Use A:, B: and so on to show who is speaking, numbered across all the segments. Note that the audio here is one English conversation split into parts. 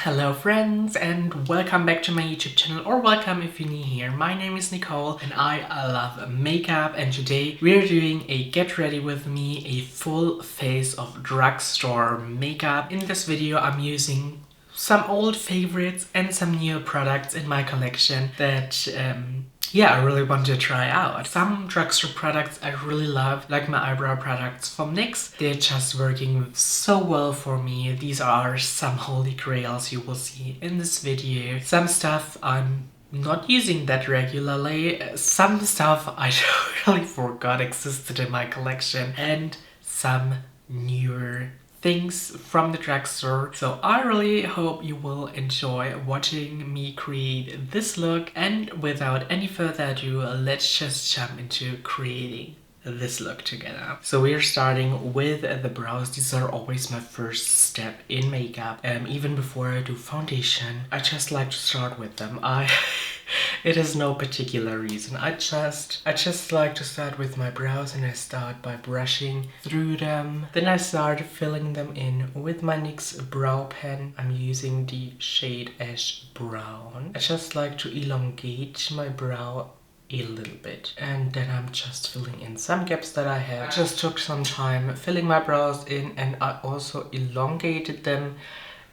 A: Hello friends and welcome back to my YouTube channel, or welcome if you're new here. My name is Nicole and I love makeup, and today we're doing a get ready with me, a full face of drugstore makeup. In this video I'm using some old favorites and some new products in my collection that I really want to try out. Some drugstore products I really love, like my eyebrow products from NYX. They're just working so well for me. These are some holy grails you will see in this video. Some stuff I'm not using that regularly. Some stuff I totally forgot existed in my collection. And some newer things from the drugstore. So I really hope you will enjoy watching me create this look, and without any further ado, let's just jump into creating this look together. So we're starting with the brows. These are always my first step in makeup. Even before I do foundation, I just like to start with them. It is no particular reason. I just like to start with my brows, and I start by brushing through them. Then I start filling them in with my NYX brow pen. I'm using the shade Ash Brown. I just like to elongate my brow a little bit, and then I'm just filling in some gaps that I have. I just took some time filling my brows in, and I also elongated them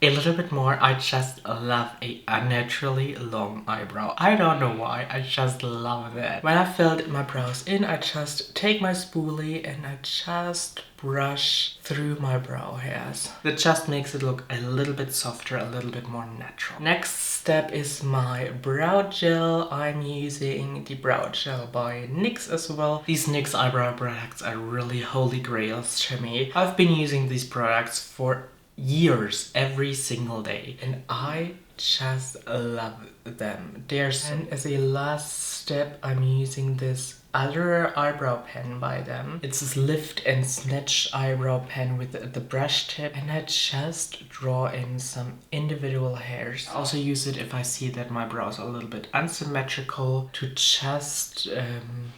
A: a little bit more. I just love a unnaturally long eyebrow. I don't know why, I just love that. When I filled my brows in, I just take my spoolie and I just brush through my brow hairs. That just makes it look a little bit softer, a little bit more natural. Next step is my brow gel. I'm using the brow gel by NYX as well. These NYX eyebrow products are really holy grails to me. I've been using these products for years, every single day, and I just love them. And as a last step, I'm using this other eyebrow pen by them. It's this Lift and Snatch eyebrow pen with the brush tip, and I just draw in some individual hairs. I also use it if I see that my brows are a little bit unsymmetrical, to just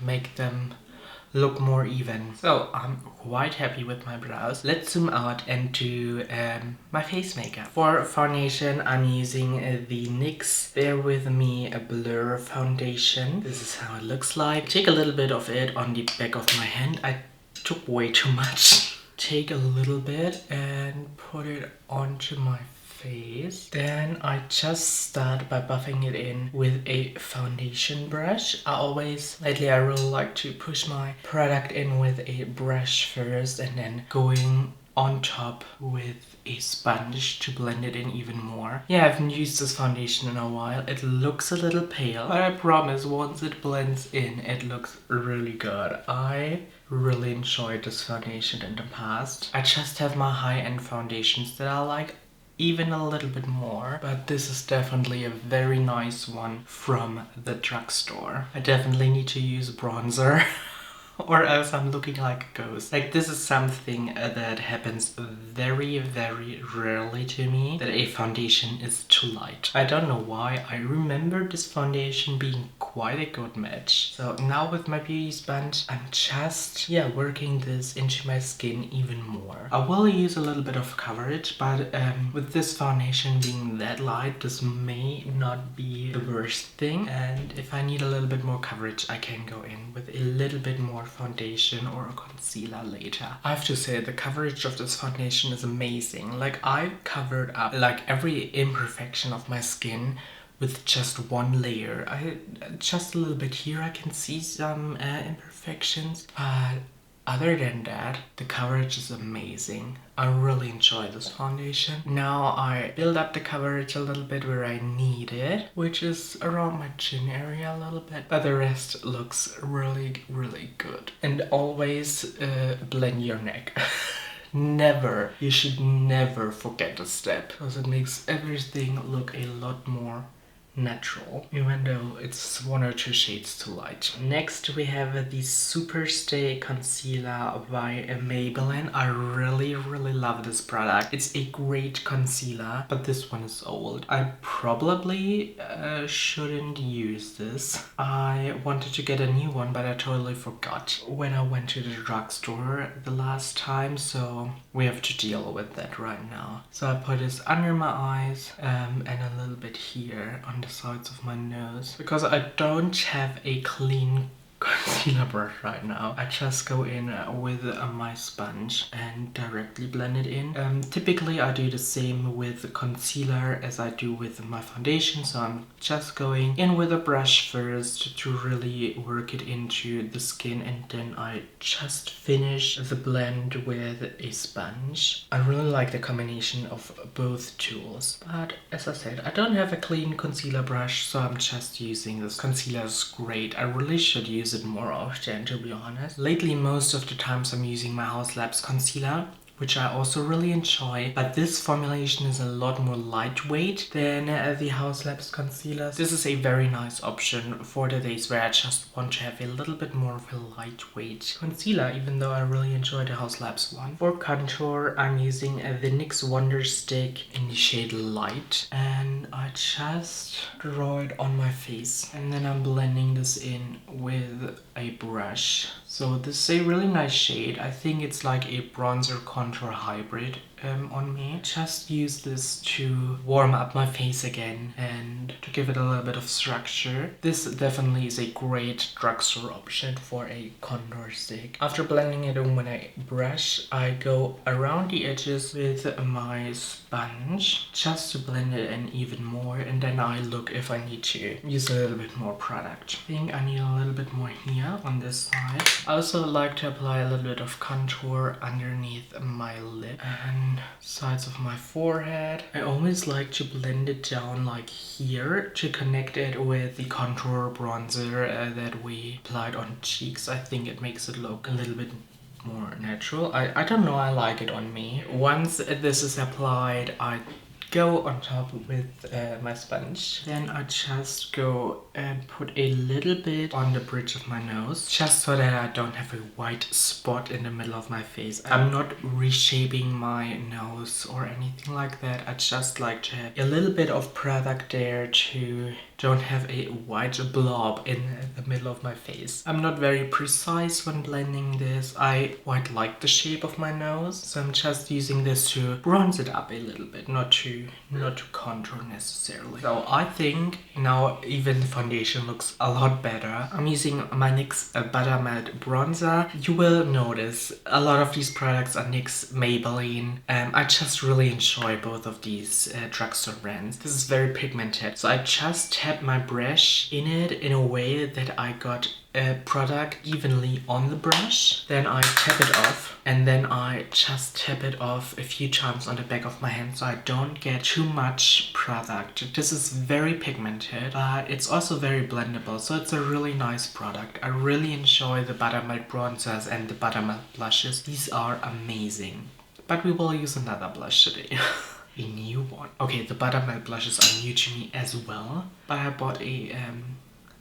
A: make them look more even. So I'm quite happy with my brows. Let's zoom out and do my face makeup. For foundation, I'm using the NYX Bear With Me a Blur foundation. This is how it looks like. Take a little bit of it on the back of my hand. I took way too much. Take a little bit and put it onto my face. Then I just start by buffing it in with a foundation brush. Lately I really like to push my product in with a brush first, and then going on top with a sponge to blend it in even more. Yeah, I haven't used this foundation in a while. It looks a little pale, but I promise once it blends in, it looks really good. I really enjoyed this foundation in the past. I just have my high-end foundations that I like even a little bit more, but this is definitely a very nice one from the drugstore. I definitely need to use bronzer or else I'm looking like a ghost. Like, this is something that happens very, very rarely to me, that a foundation is too light. I don't know why. I remember this foundation being quite a good match. So now with my beauty sponge, I'm just working this into my skin even more. I will use a little bit of coverage, but with this foundation being that light, this may not be the worst thing. And if I need a little bit more coverage, I can go in with a little bit more foundation or a concealer later. I have to say, the coverage of this foundation is amazing. Like, I covered up like every imperfection of my skin with just one layer. Just a little bit here I can see some imperfections, but other than that, the coverage is amazing. I really enjoy this foundation. Now I build up the coverage a little bit where I need it, which is around my chin area a little bit, but the rest looks really, really good. And always blend your neck. You should never forget a step, because it makes everything look a lot more natural, even though it's 1 or 2 shades too light. Next we have the Super Stay Concealer by Maybelline. I really love this product. It's a great concealer, but this one is old. I probably shouldn't use this. I wanted to get a new one, but I totally forgot when I went to the drugstore the last time, so we have to deal with that right now. So I put this under my eyes and a little bit here on the sides of my nose, because I don't have a clean concealer brush right now. I just go in with my sponge and directly blend it in. Typically I do the same with concealer as I do with my foundation, so I'm just going in with a brush first to really work it into the skin, and then I just finish the blend with a sponge. I really like the combination of both tools, but as I said, I don't have a clean concealer brush, so I'm just using this. Concealer is great. I really should use it more often, to be honest. Lately, most of the times I'm using my House Labs concealer, which I also really enjoy, but this formulation is a lot more lightweight than the House Labs concealer. This is a very nice option for the days where I just want to have a little bit more of a lightweight concealer, even though I really enjoy the House Labs one. For contour, I'm using the NYX Wonder Stick in the shade Light, and I just draw it on my face, and then I'm blending this in with a brush. So this is a really nice shade. I think it's like a bronzer contour hybrid on me. Just use this to warm up my face again and to give it a little bit of structure. This definitely is a great drugstore option for a contour stick. After blending it in with a brush, I go around the edges with my sponge just to blend it in even more, and then I look if I need to use a little bit more product. I think I need a little bit more here on this side. I also like to apply a little bit of contour underneath my lip and sides of my forehead. I always like to blend it down like here to connect it with the contour bronzer that we applied on cheeks. I think it makes it look a little bit more natural. I don't know, I like it on me. Once this is applied, I go on top with my sponge. Then I just go and put a little bit on the bridge of my nose, just so that I don't have a white spot in the middle of my face. I'm not reshaping my nose or anything like that. I just like to have a little bit of product there to don't have a white blob in the middle of my face. I'm not very precise when blending this. I quite like the shape of my nose, so I'm just using this to bronze it up a little bit, not to contour necessarily. So I think now even the foundation looks a lot better. I'm using my NYX Buttermelt Bronzer. You will notice a lot of these products are NYX, Maybelline. I just really enjoy both of these drugstore brands. This is very pigmented, so I just tap my brush in it in a way that I got product evenly on the brush. Then I tap it off, and then I just tap it off a few times on the back of my hand so I don't get too much product. This is very pigmented, but it's also very blendable, so it's a really nice product. I really enjoy the Buttermelt Bronzers and the Buttermelt Blushes. These are amazing. But we will use another blush today. A new one. Okay, the Buttermelt blushes are new to me as well, but I bought a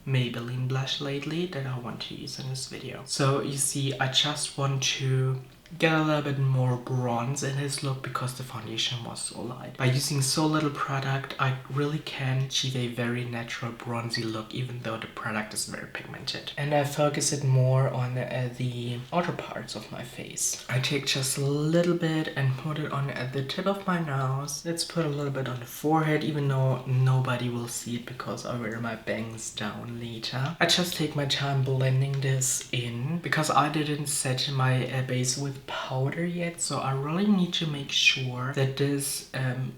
A: Maybelline blush lately that I want to use in this video. So you see, I just want to get a little bit more bronze in his look because the foundation was so light. By using so little product, I really can achieve a very natural bronzy look, even though the product is very pigmented. And I focus it more on the outer parts of my face. I take just a little bit and put it on the tip of my nose. Let's put a little bit on the forehead, even though nobody will see it because I wear my bangs down later. I just take my time blending this in because I didn't set my base with powder yet, so I really need to make sure that this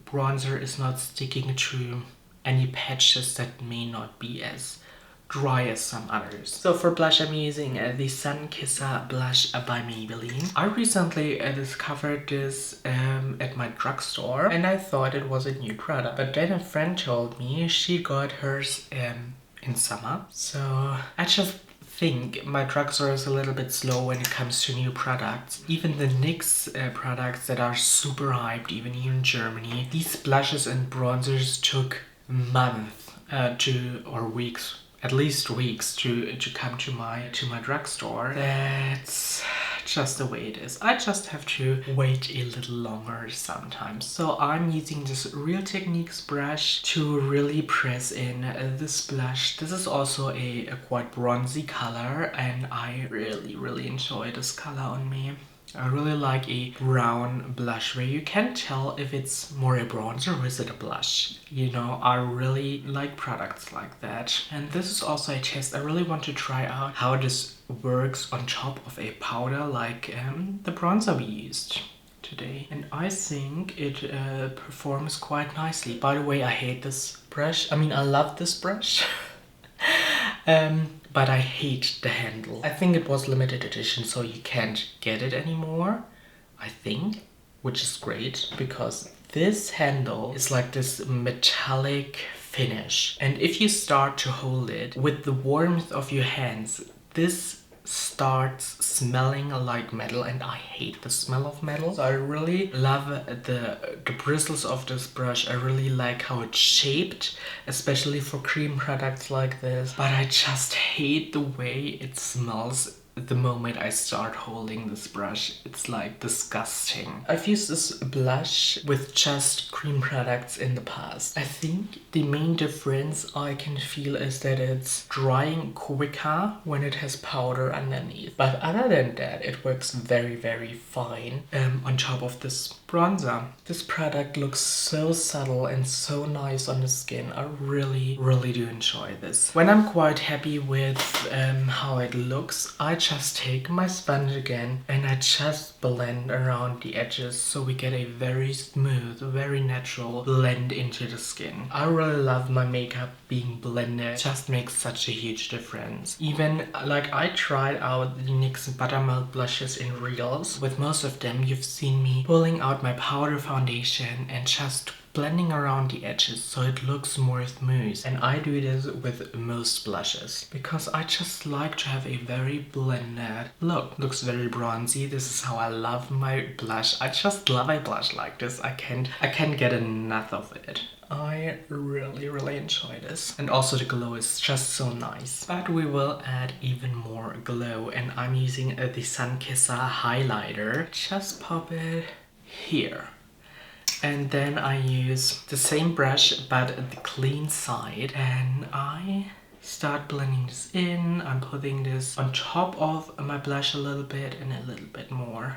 A: bronzer is not sticking to any patches that may not be as dry as some others. So for blush, I'm using the Sunkisser blush by Maybelline. I recently discovered this at my drugstore, and I thought it was a new product, but then a friend told me she got hers in summer. So I just think my drugstore is a little bit slow when it comes to new products. Even the NYX products that are super hyped, even here in Germany, these blushes and bronzers took months weeks, at least weeks to come to my drugstore. That's just the way it is. I just have to wait a little longer sometimes. So I'm using this Real Techniques brush to really press in this blush. This is also a quite bronzy color, and I really enjoy this color on me. I really like a brown blush where you can't tell if it's more a bronzer or is it a blush. You know, I really like products like that. And this is also a test. I really want to try out how this works on top of a powder like the bronzer we used today. And I think it performs quite nicely. By the way, I hate this brush. I mean, I love this brush. But I hate the handle. I think it was limited edition, so you can't get it anymore, I think, which is great because this handle is like this metallic finish. And if you start to hold it with the warmth of your hands, this starts smelling like metal, and I hate the smell of metal. So I really love the bristles of this brush. I really like how it's shaped, especially for cream products like this, but I just hate the way it smells the moment I start holding this brush. It's like disgusting. I've used this blush with just cream products in the past. I think the main difference I can feel is that it's drying quicker when it has powder underneath. But other than that, it works very fine on top of this bronzer. This product looks so subtle and so nice on the skin. I really do enjoy this. When I'm quite happy with how it looks, I just take my sponge again and I just blend around the edges so we get a very smooth, very natural blend into the skin. I really love my makeup being blended. It just makes such a huge difference. Even like I tried out the NYX Buttermelt blushes in reels. With most of them, you've seen me pulling out my powder foundation and just blending around the edges so it looks more smooth. And I do this with most blushes because I just like to have a very blended look. Looks very bronzy. This is how I love my blush. I just love a blush like this. I can't get enough of it. I really enjoy this. And also the glow is just so nice. But we will add even more glow, and I'm using the Sunkisser highlighter. Just pop it here. And then I use the same brush but the clean side, and I start blending this in. I'm putting this on top of my blush a little bit and a little bit more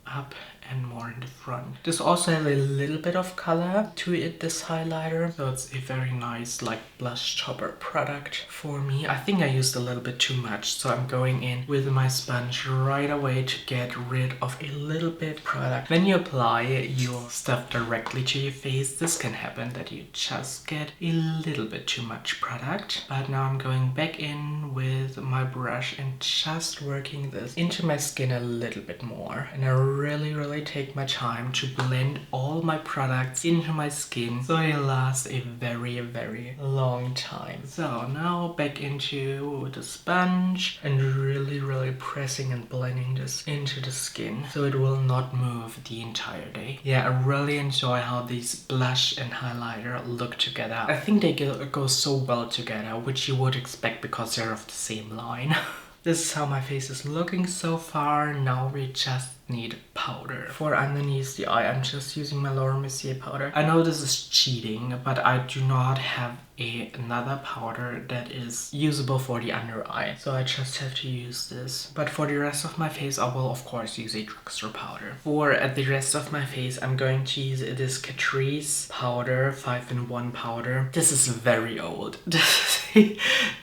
A: up and more in the front. This also has a little bit of color to it, this highlighter, so it's a very nice like blush topper product for me. I think I used a little bit too much, so I'm going in with my sponge right away to get rid of a little bit product. When you apply your stuff directly to your face, this can happen that you just get a little bit too much product. But now I'm going back in with my brush and just working this into my skin a little bit more. And I really take my time to blend all my products into my skin so they last a very long time. So now back into the sponge and really pressing and blending this into the skin so it will not move the entire day. Yeah, I really enjoy how these blush and highlighter look together. I think they go so well together, which you would expect because they're of the same line. This is how my face is looking so far. Now we just need powder. For underneath the eye, I'm just using my Laura Mercier powder. I know this is cheating, but I do not have another powder that is usable for the under eye, so I just have to use this. But for the rest of my face, I will of course use a Drugstore powder. For the rest of my face, I'm going to use this Catrice powder, 5-in-1 powder. This is very old. This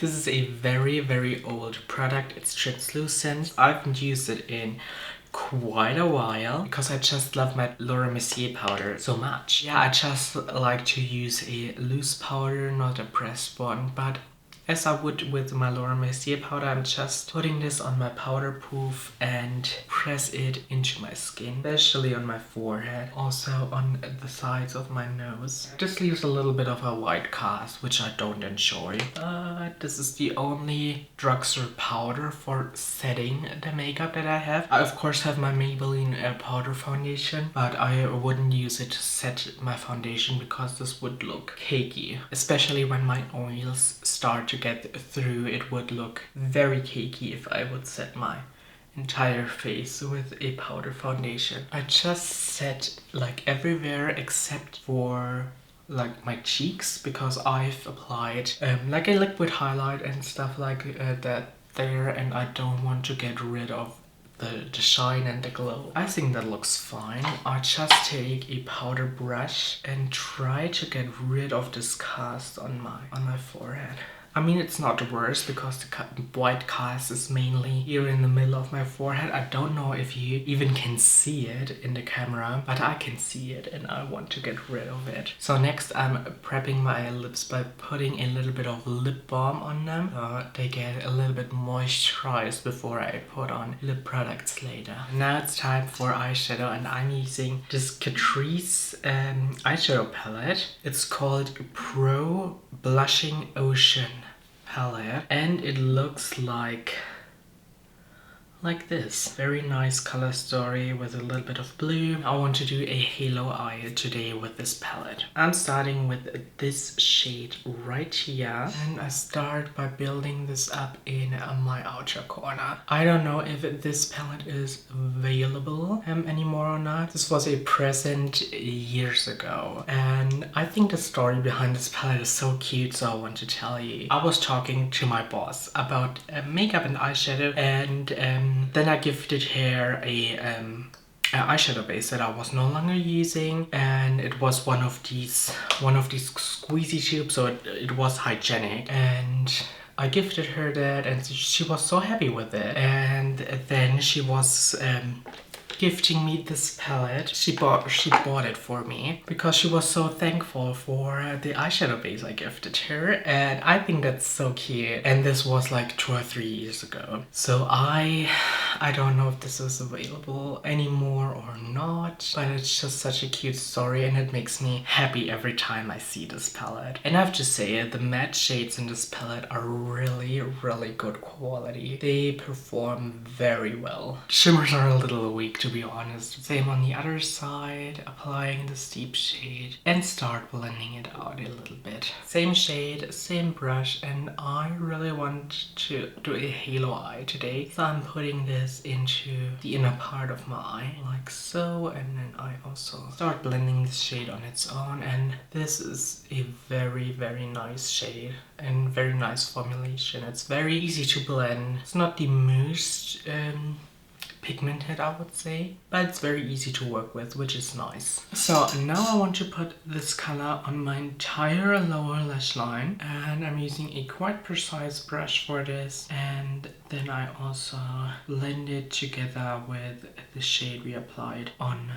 A: is a very old product. It's translucent. I haven't used it in quite a while because I just love my Laura Mercier powder so much. Yeah, I just like to use a loose powder, not a pressed one, but as I would with my Laura Mercier powder, I'm just putting this on my powder proof and press it into my skin, especially on my forehead, also on the sides of my nose. This leaves a little bit of a white cast, which I don't enjoy. This is the only drugstore powder for setting the makeup that I have. I of course have my Maybelline powder foundation, but I wouldn't use it to set my foundation because this would look cakey. Especially when my oils start to get through, it would look very cakey if I would set my entire face with a powder foundation. I just set like everywhere except for like my cheeks, because I've applied like a liquid highlight and stuff like that there, and I don't want to get rid of the shine and the glow. I think that looks fine. I just take a powder brush and try to get rid of this cast on my forehead. I mean, it's not the worst because the white cast is mainly here in the middle of my forehead. I don't know if you even can see it in the camera, but I can see it and I want to get rid of it. So next I'm prepping my lips by putting a little bit of lip balm on them. They get a little bit moisturized before I put on lip products later. Now it's time for eyeshadow, and I'm using this Catrice eyeshadow palette. It's called Pro Blushing Ocean palette, and it looks like this. Very nice color story with a little bit of blue. I want to do a halo eye today with this palette. I'm starting with this shade right here, and I start by building this up in my outer corner. I don't know if this palette is available anymore or not. This was a present years ago, and I think the story behind this palette is so cute, so I want to tell you. I was talking to my boss about makeup and eyeshadow, and then I gifted her an eyeshadow base that I was no longer using, and it was one of these squeezy tubes, so it was hygienic, and I gifted her that, and she was so happy with it. And then she was gifting me this palette. She bought it for me because she was so thankful for the eyeshadow base I gifted her, and I think that's so cute. And this was like 2 or 3 years ago, so I don't know if this is available anymore or not, but it's just such a cute story, and it makes me happy every time I see this palette. And I have to say, the matte shades in this palette are really good quality. They perform very well. Shimmers are a little weak, to be honest. Same on the other side, applying this deep shade and start blending it out a little bit. Same shade, same brush, and I really want to do a halo eye today, so I'm putting this into the inner part of my eye like so, and then I also start blending this shade on its own. And this is a very nice shade and very nice formulation. It's very easy to blend. It's not the most pigmented, I would say, but it's very easy to work with, which is nice. So now I want to put this color on my entire lower lash line, and I'm using a quite precise brush for this, and then I also blend it together with the shade we applied on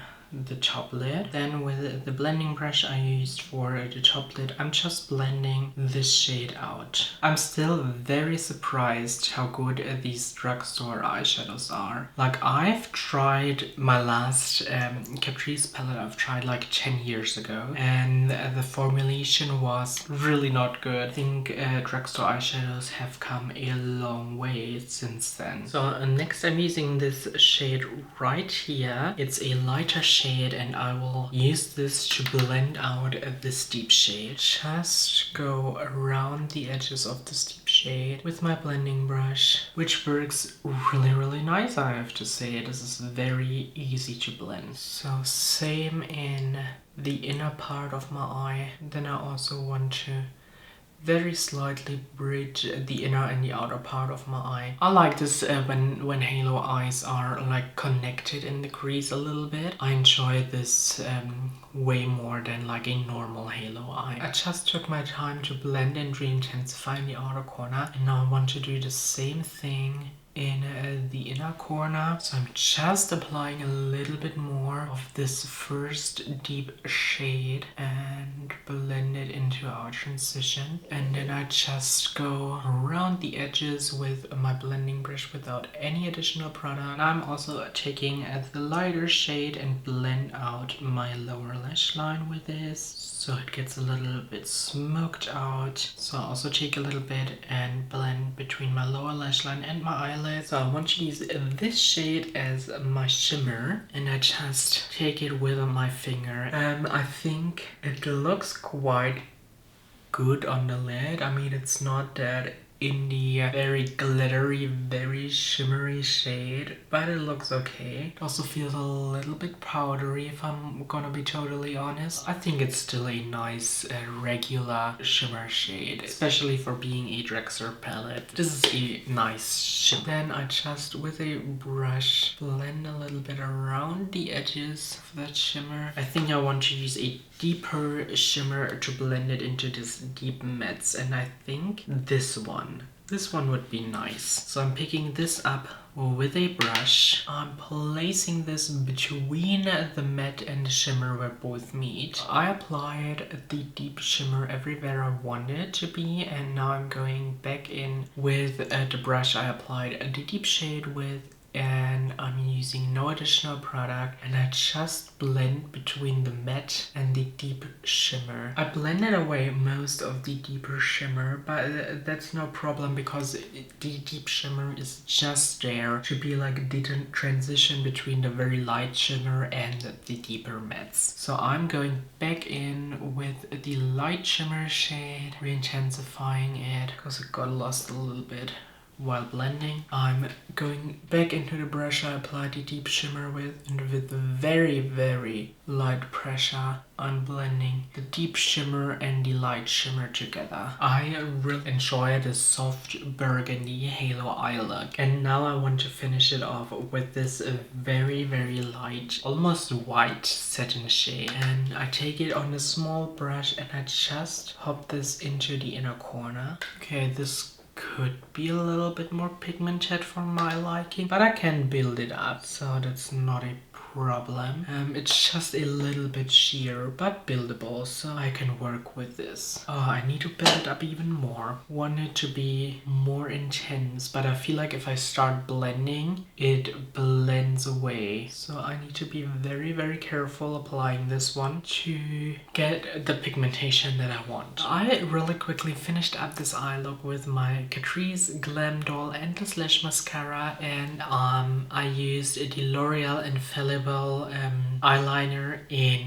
A: the top lid. Then with the blending brush I used for the top lid, I'm just blending this shade out. I'm still very surprised how good these drugstore eyeshadows are. Like, I've tried my last Catrice palette I've tried like 10 years ago, and the formulation was really not good. I think drugstore eyeshadows have come a long way since then. So next I'm using this shade right here. It's a lighter shade, and I will use this to blend out this deep shade. Just go around the edges of this deep shade with my blending brush, which works really nice, I have to say. This is very easy to blend. So same in the inner part of my eye. Then I also want to very slightly bridge the inner and the outer part of my eye. I like this when halo eyes are like connected in the crease a little bit. I enjoy this way more than like a normal halo eye. I just took my time to blend and re-intensify in the outer corner, and now I want to do the same thing in the inner corner. So I'm just applying a little bit more of this first deep shade and blend it into our transition. And then I just go around the edges with my blending brush without any additional product. And I'm also taking the lighter shade and blend out my lower lash line with this, so it gets a little bit smoked out. So I also take a little bit and blend between my lower lash line and my eyelid. So I want to use this shade as my shimmer, and I just take it with my finger. I think it looks quite good on the lid. I mean, it's not that in the very glittery, very shimmery shade, but it looks okay. It also feels a little bit powdery, if I'm gonna be totally honest. I think it's still a nice regular shimmer shade, especially for being a Drugstore palette. This is a nice shimmer. Then I just, with a brush, blend a little bit around the edges of that shimmer. I think I want to use a deeper shimmer to blend it into this deep mattes, and I think this one would be nice. So I'm picking this up with a brush. I'm placing this between the matte and the shimmer where both meet. I applied the deep shimmer everywhere I wanted it to be, and now I'm going back in with the brush I applied the deep shade with, and I'm using no additional product, and I just blend between the matte and the deep shimmer. I blended away most of the deeper shimmer, but that's no problem because the deep shimmer is just there to be like the transition between the very light shimmer and the deeper mattes. So I'm going back in with the light shimmer shade, re-intensifying it because it got lost a little bit while blending. I'm going back into the brush I applied the deep shimmer with, and with very, very light pressure I'm blending the deep shimmer and the light shimmer together. I really enjoy the soft burgundy halo eye look, and now I want to finish it off with this very, very light, almost white satin shade, and I take it on a small brush and I just pop this into the inner corner. Okay, this could be a little bit more pigmented for my liking, but I can build it up, so that's not a problem. It's just a little bit sheer but buildable, so I can work with this. I need to build it up even more. Want it to be more intense, but I feel like if I start blending, it blends away. So I need to be very, very careful applying this one to get the pigmentation that I want. I really quickly finished up this eye look with my Catrice Glam Doll Endless Lash Mascara, and I used the L'Oreal Infaillible eyeliner in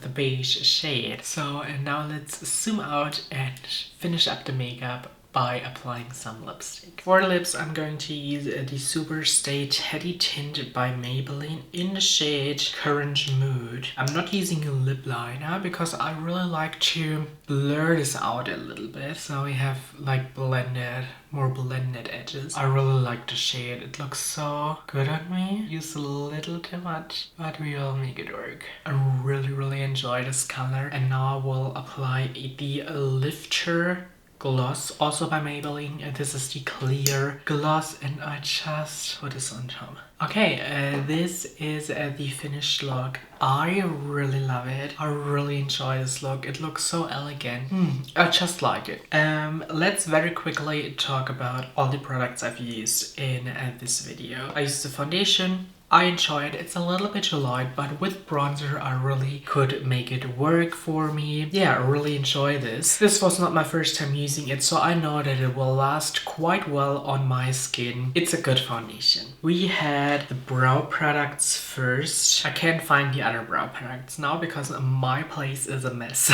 A: the beige shade. So and now let's zoom out and finish up the makeup by applying some lipstick. For lips, I'm going to use the Super Stay Teddy Tint by Maybelline in the shade Current Mood. I'm not using a lip liner because I really like to blur this out a little bit, so we have like more blended edges. I really like the shade. It looks so good on me. Use a little too much, but we will make it work. I really, really enjoy this color, and now I will apply the Lifter gloss, also by Maybelline. This is the clear gloss, and I just put this on top. Okay, this is the finished look. I really love it. I really enjoy this look. It looks so elegant. I just like it. Let's very quickly talk about all the products I've used in this video. I used the foundation. I enjoy it. It's a little bit too light, but with bronzer I really could make it work for me. Yeah, I really enjoy this. This was not my first time using it, so I know that it will last quite well on my skin. It's a good foundation. We had the brow products first. I can't find the other brow products now because my place is a mess.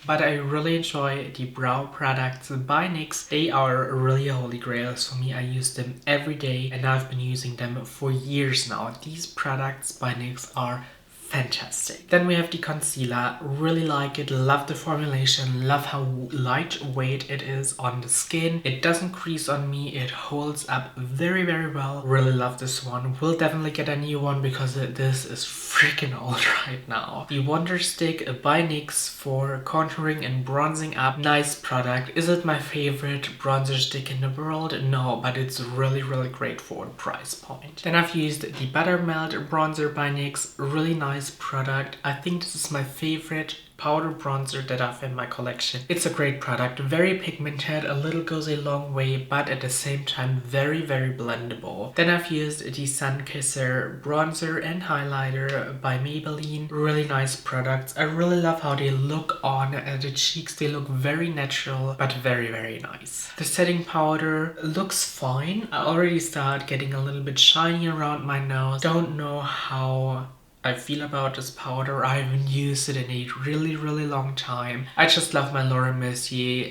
A: But I really enjoy the brow products by NYX. They are really holy grails for me. I use them every day and I've been using them for years now. These products by NYX are fantastic. Then we have the concealer. Really like it, love the formulation, love how lightweight it is on the skin. It doesn't crease on me, it holds up very well. Really love this one. Will definitely get a new one because this is freaking old right now. The Wonder Stick by NYX for contouring and bronzing up. Nice product. Is it my favorite bronzer stick in the world? No, but it's really great for the price point. Then I've used the Buttermelt Bronzer by NYX. Really nice product. I think this is my favorite powder bronzer that I have in my collection. It's a great product, very pigmented, a little goes a long way, but at the same time very blendable. Then I've used the Sunkisser bronzer and highlighter by Maybelline. Really nice products. I really love how they look on the cheeks. They look very natural, but very nice. The setting powder looks fine. I already start getting a little bit shiny around my nose. Don't know how I feel about this powder. I haven't used it in a really long time. I just love my Laura Mercier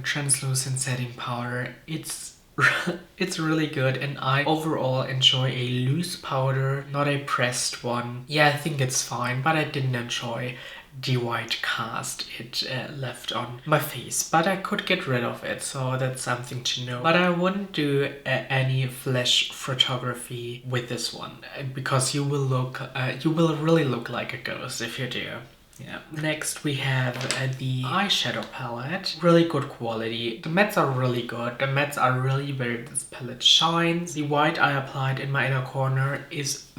A: translucent setting powder. It's really good, and I overall enjoy a loose powder, not a pressed one. Yeah, I think it's fine, but I didn't enjoy the white cast it left on my face, but I could get rid of it, so that's something to know. But I wouldn't do any flash photography with this one because you will really look like a ghost if you do. Yeah. Next we have the eyeshadow palette. Really good quality. The mattes are really good. The mattes are really where this palette shines. The white I applied in my inner corner is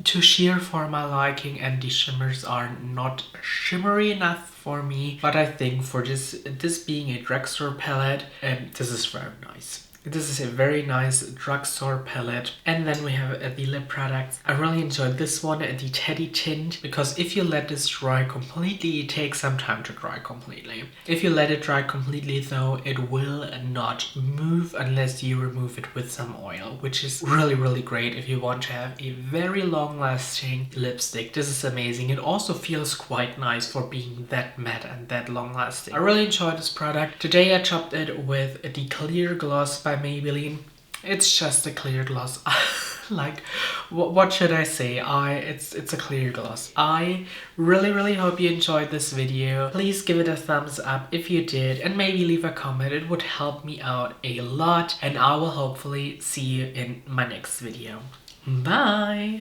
A: too sheer for my liking, and the shimmers are not shimmery enough for me. But I think for this being a drugstore palette, this is very nice. This is a very nice drugstore palette. And then we have the lip products. I really enjoyed this one, the Teddy Tint, because if you let this dry completely, it takes some time to dry completely. If you let it dry completely though, it will not move unless you remove it with some oil, which is really great if you want to have a very long lasting lipstick. This is amazing. It also feels quite nice for being that matte and that long lasting. I really enjoyed this product. Today I topped it with the Clear Gloss by Maybelline. It's just a clear gloss. Like, what should I say? It's a clear gloss. I really hope you enjoyed this video. Please give it a thumbs up if you did, and maybe leave a comment. It would help me out a lot, and I will hopefully see you in my next video. Bye!